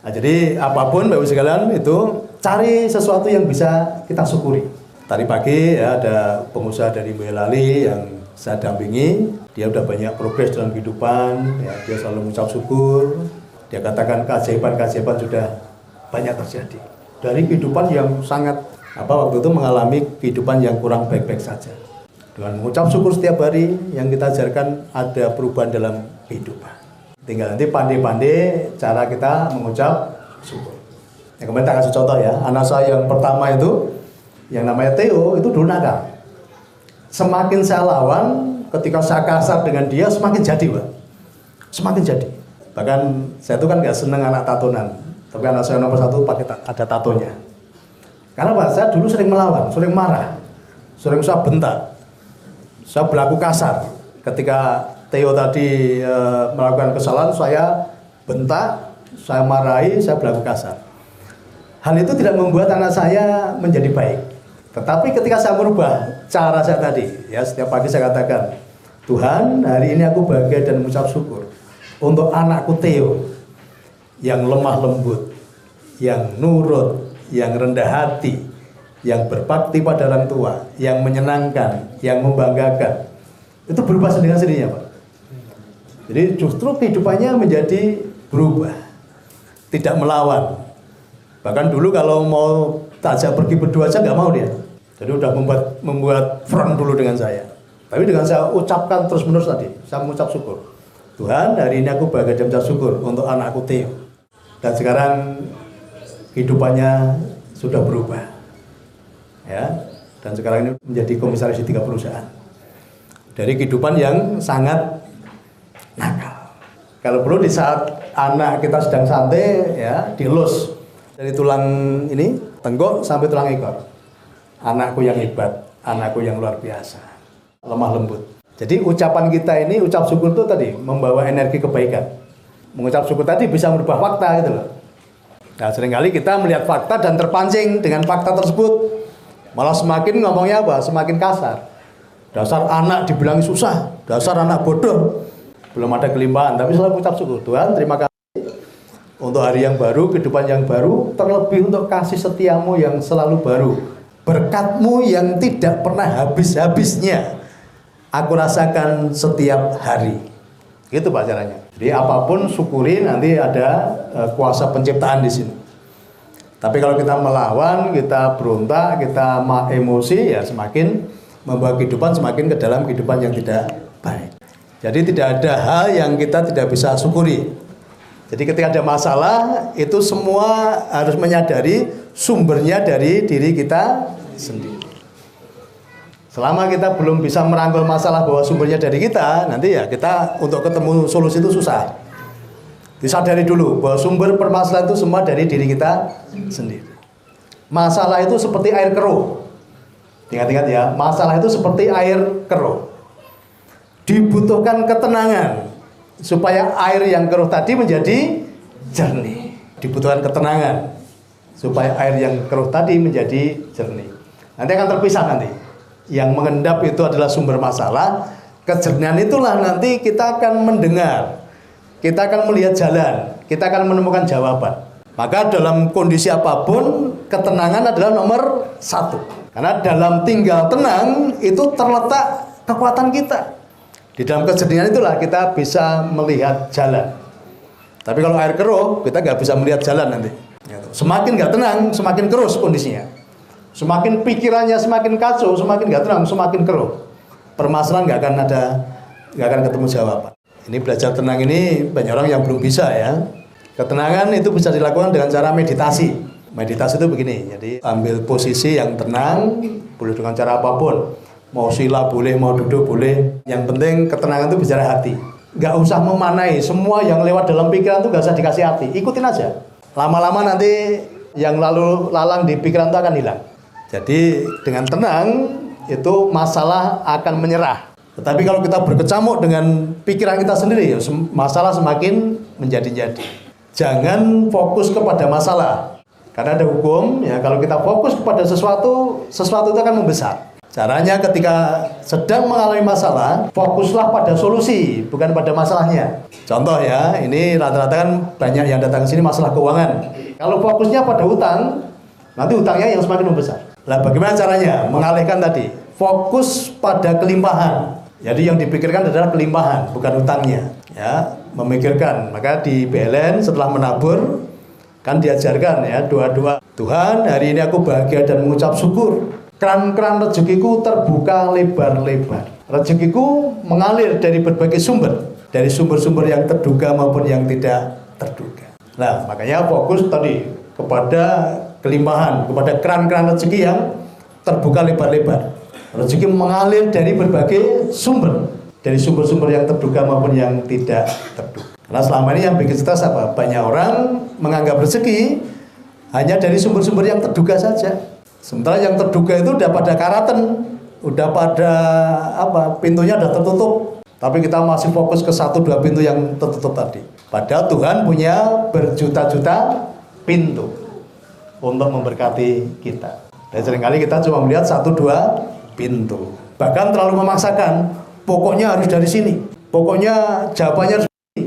Nah, jadi apapun Bapak Ibu sekalian itu cari sesuatu yang bisa kita syukuri. Tadi pagi ya ada pengusaha dari Boyolali yang saya dampingi, dia udah banyak progres dalam kehidupan, ya, dia selalu mengucap syukur. Dia katakan keajaiban-keajaiban sudah banyak terjadi. Dari kehidupan yang sangat waktu itu mengalami kehidupan yang kurang baik-baik saja. Dengan mengucap syukur setiap hari yang kita ajarkan ada perubahan dalam kehidupan. Tinggal nanti pandai-pandai cara kita mengucap syukur. Ya, kemarin tak kasih contoh ya, anak saya yang pertama itu, yang namanya Theo, itu dulu nakal. Semakin saya lawan, ketika saya kasar dengan dia, semakin jadi, Pak. Semakin jadi. Bahkan saya itu kan nggak seneng anak tatonan, tapi anak saya nomor 1 pakai ada tatonya. Karena Pak, saya dulu sering melawan, sering marah, sering saya bentak, saya berlaku kasar. Ketika Theo tadi melakukan kesalahan, saya bentak, saya marahi, saya berlaku kasar. Hal itu tidak membuat anak saya menjadi baik. Tetapi ketika saya merubah cara saya tadi, ya setiap pagi saya katakan, Tuhan, hari ini aku bahagia dan mengucap syukur untuk anakku Theo yang lemah lembut, yang nurut, yang rendah hati, yang berbakti pada orang tua, yang menyenangkan, yang membanggakan. Itu berubah dengan sendirinya, Pak. Jadi justru kehidupannya menjadi berubah, tidak melawan. Bahkan dulu kalau mau tajak pergi berdua aja nggak mau dia. Jadi udah membuat front dulu dengan saya. Tapi dengan saya ucapkan terus menerus tadi, saya mengucap syukur. Tuhan, hari ini aku bahagia dan mengucap syukur untuk anakku Theo. Dan sekarang kehidupannya sudah berubah. Ya. Dan sekarang ini menjadi komisaris di 3 perusahaan. Dari kehidupan yang sangat nakal. Kalau perlu di saat anak kita sedang santai, ya, dielus dari tulang ini, tenggok sampai tulang ekor. Anakku yang hebat, anakku yang luar biasa, lemah lembut. Jadi ucapan kita ini, ucap syukur itu tadi membawa energi kebaikan. Mengucap syukur tadi bisa merubah fakta gitu loh. Nah, seringkali kita melihat fakta dan terpancing dengan fakta tersebut. Malah semakin ngomongnya apa? Semakin kasar. Dasar anak dibilang susah, dasar anak bodoh. Belum ada kelimpahan, tapi selalu ucap syukur. Tuhan, terima kasih untuk hari yang baru, kehidupan yang baru, terlebih untuk kasih setiamu yang selalu baru. Berkat-Mu yang tidak pernah habis-habisnya aku rasakan setiap hari. Gitu Pak caranya. Jadi apapun syukuri, nanti ada kuasa penciptaan di sini. Tapi kalau kita melawan, kita berontak, kita emosi, ya semakin membawa kehidupan semakin ke dalam kehidupan yang tidak baik. Jadi tidak ada hal yang kita tidak bisa syukuri. Jadi ketika ada masalah, itu semua harus menyadari sumbernya dari diri kita sendiri. Selama kita belum bisa merangkul masalah bahwa sumbernya dari kita, nanti ya kita untuk ketemu solusi itu susah. Disadari dulu bahwa sumber permasalahan itu semua dari diri kita sendiri. Masalah itu seperti air keruh. Ingat-ingat ya, masalah itu seperti air keruh. Dibutuhkan ketenangan supaya air yang keruh tadi menjadi jernih. Dibutuhkan ketenangan supaya air yang keruh tadi menjadi jernih. Nanti akan terpisah nanti. Yang mengendap itu adalah sumber masalah. Kejernihan itulah nanti kita akan mendengar. Kita akan melihat jalan. Kita akan menemukan jawaban. Maka dalam kondisi apapun, ketenangan adalah nomor 1. Karena dalam tinggal tenang itu terletak kekuatan kita. Di dalam kejernihan itulah kita bisa melihat jalan. Tapi kalau air keruh, kita nggak bisa melihat jalan nanti. Semakin nggak tenang, semakin keruh kondisinya. Semakin pikirannya semakin kacau, semakin nggak tenang, semakin keruh. Permasalahan nggak akan ketemu jawaban. Ini belajar tenang ini banyak orang yang belum bisa ya. Ketenangan itu bisa dilakukan dengan cara meditasi. Meditasi itu begini, jadi ambil posisi yang tenang, boleh dengan cara apapun. Mau sila boleh, mau duduk boleh. Yang penting ketenangan itu bicara hati. Nggak usah memanai, semua yang lewat dalam pikiran itu nggak usah dikasih hati. Ikutin aja. Lama-lama nanti yang lalu lalang di pikiran itu akan hilang. Jadi dengan tenang itu masalah akan menyerah. Tetapi kalau kita berkecamuk dengan pikiran kita sendiri, masalah semakin menjadi-jadi. Jangan fokus kepada masalah. Karena ada hukum, ya kalau kita fokus kepada sesuatu itu akan membesar. Caranya ketika sedang mengalami masalah, fokuslah pada solusi, bukan pada masalahnya. Contoh ya, ini rata-rata kan banyak yang datang ke sini masalah keuangan. Kalau fokusnya pada hutang, nanti hutangnya yang semakin membesar. Nah, bagaimana caranya? Mengalihkan tadi, fokus pada kelimpahan. Jadi yang dipikirkan adalah kelimpahan, bukan hutangnya. Ya, memikirkan. Maka di BLN setelah menabur, kan diajarkan ya doa-doa. Tuhan, hari ini aku bahagia dan mengucap syukur. Keran-keran rezekiku terbuka lebar-lebar. Rezekiku mengalir dari berbagai sumber. Dari sumber-sumber yang terduga maupun yang tidak terduga. Nah, makanya fokus tadi kepada kelimpahan, kepada keran-keran rezeki yang terbuka lebar-lebar. Rezeki mengalir dari berbagai sumber. Dari sumber-sumber yang terduga maupun yang tidak terduga. Karena selama ini yang bikin stres apa? Banyak orang menganggap rezeki hanya dari sumber-sumber yang terduga saja. Sementara yang terduga itu udah pada karatan, udah pada pintunya udah tertutup. Tapi kita masih fokus ke 1-2 pintu yang tertutup tadi. Padahal Tuhan punya berjuta-juta pintu untuk memberkati kita. Dan seringkali kita cuma melihat 1-2 pintu. Bahkan terlalu memaksakan, pokoknya harus dari sini. Pokoknya jawabannya harus dari sini.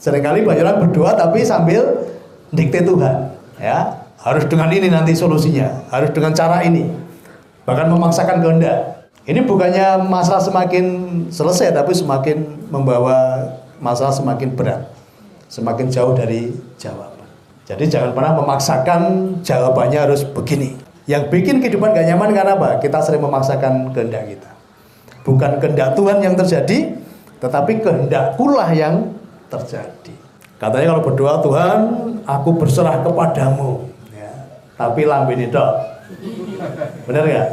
Seringkali banyak orang berdoa tapi sambil dikte Tuhan. Ya. Harus dengan ini nanti solusinya, harus dengan cara ini. Bahkan memaksakan kehendak. Ini bukannya masalah semakin selesai, tapi semakin membawa masalah semakin berat. Semakin jauh dari jawaban. Jadi jangan pernah memaksakan jawabannya harus begini. Yang bikin kehidupan gak nyaman karena apa? Kita sering memaksakan kehendak kita. Bukan kehendak Tuhan yang terjadi, tetapi kehendakkulah yang terjadi. Katanya kalau berdoa, Tuhan, aku berserah kepadamu. Tapi lambe itu, bener nggak?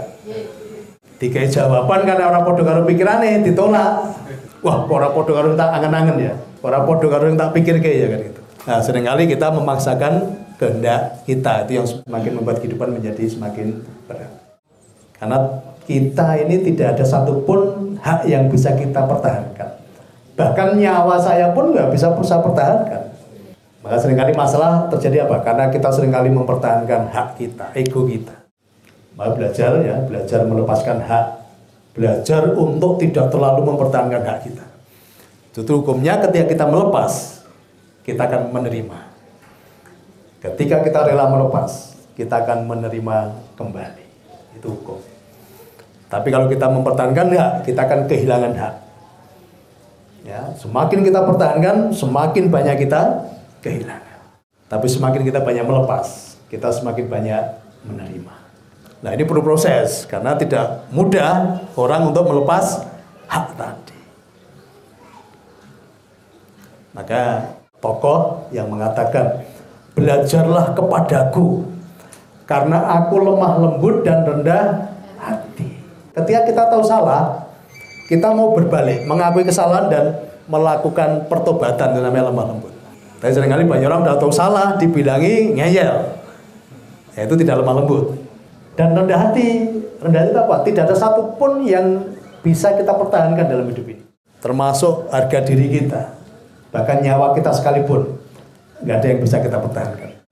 Tiga jawaban karena orang podo karo pikirannya ditolak. Wah, orang podo karo tak angen-angen ya, orang podo karo tak pikir kayak ya kan gitu. Nah, seringkali kita memaksakan kehendak kita, itu yang semakin membuat kehidupan menjadi semakin berat. Karena kita ini tidak ada satupun hak yang bisa kita pertahankan. Bahkan nyawa saya pun nggak bisa berusaha pertahankan. Maka seringkali masalah terjadi apa? Karena kita seringkali mempertahankan hak kita, ego kita. Maka belajar ya, belajar melepaskan hak. Belajar untuk tidak terlalu mempertahankan hak kita. Justru hukumnya ketika kita melepas, kita akan menerima. Ketika kita rela melepas, kita akan menerima kembali. Itu hukum. Tapi kalau kita mempertahankan hak, kita akan kehilangan hak. Ya, semakin kita pertahankan, semakin banyak kita kehilangan. Tapi semakin kita banyak melepas, kita semakin banyak menerima. Nah, ini perlu proses karena tidak mudah orang untuk melepas hak tadi. Maka tokoh yang mengatakan, belajarlah kepadaku karena aku lemah lembut dan rendah hati. Ketika kita tahu salah, kita mau berbalik, mengakui kesalahan dan melakukan pertobatan, itu namanya lemah lembut. Tapi seringkali banyak orang udah tahu salah, dibilangi ngeyel. Ya, itu tidak lemah lembut. Dan rendah hati. Rendah hati itu apa? Tidak ada satupun yang bisa kita pertahankan dalam hidup ini. Termasuk harga diri kita. Bahkan nyawa kita sekalipun. Nggak ada yang bisa kita pertahankan.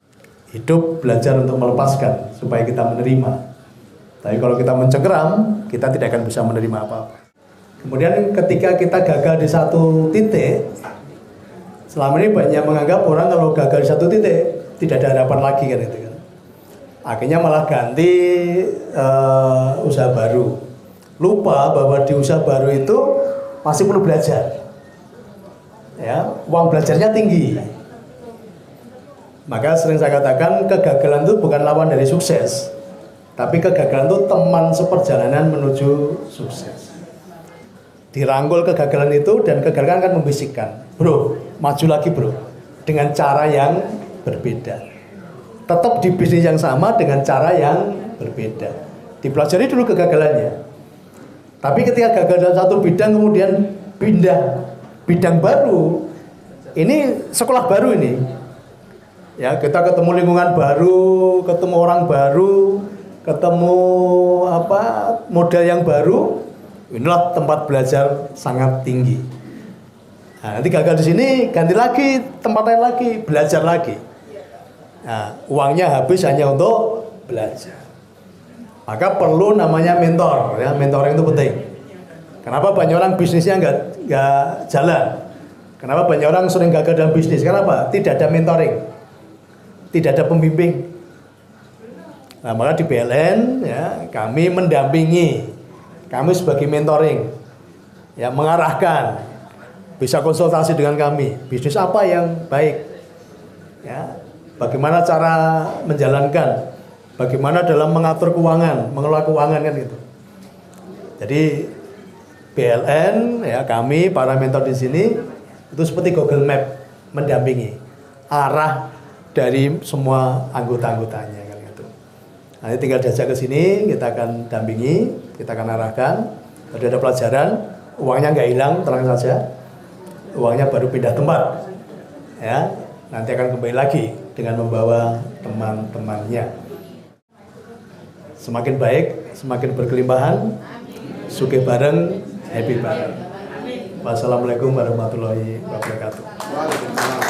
Hidup belajar untuk melepaskan supaya kita menerima. Tapi kalau kita mencengkeram, kita tidak akan bisa menerima apa-apa. Kemudian ketika kita gagal di satu titik, selama ini banyak menganggap orang kalau gagal di satu titik tidak ada harapan lagi kan itu kan. Akhirnya malah ganti usaha baru. Lupa bahwa di usaha baru itu masih perlu belajar. Ya, uang belajarnya tinggi. Maka sering saya katakan kegagalan itu bukan lawan dari sukses. Tapi kegagalan itu teman seperjalanan menuju sukses. Dirangkul kegagalan itu dan kegagalan akan membisikkan, bro, maju lagi bro, dengan cara yang berbeda. Tetap di bisnis yang sama dengan cara yang berbeda. Dipelajari dulu kegagalannya. Tapi ketika gagal dalam satu bidang kemudian pindah bidang baru, ini sekolah baru ini. Ya, kita ketemu lingkungan baru, ketemu orang baru, ketemu model yang baru. Inilah tempat belajar sangat tinggi. Nah, nanti gagal di sini, ganti lagi tempat lain lagi, belajar lagi. Nah, uangnya habis hanya untuk belajar. Maka perlu namanya mentor, ya. Mentoring itu penting. Kenapa banyak orang bisnisnya nggak jalan? Kenapa banyak orang sering gagal dalam bisnis? Kenapa? Tidak ada mentoring, tidak ada pembimbing. Nah, maka di BLN ya, kami mendampingi, kami sebagai mentoring, ya mengarahkan, bisa konsultasi dengan kami. Bisnis apa yang baik? Ya, bagaimana cara menjalankan? Bagaimana dalam mengatur keuangan, mengelola keuangan kan gitu. Jadi BLN ya kami para mentor di sini itu seperti Google Map mendampingi arah dari semua anggota-anggotanya kan gitu. Nanti tinggal diajak ke sini, kita akan dampingi, kita akan arahkan. Kalau ada pelajaran, uangnya nggak hilang, tenang saja. Uangnya baru pindah tempat, ya. Nanti akan kembali lagi dengan membawa teman-temannya. Semakin baik, semakin berkelimpahan, sugih bareng, happy bareng. Wassalamualaikum warahmatullahi wabarakatuh.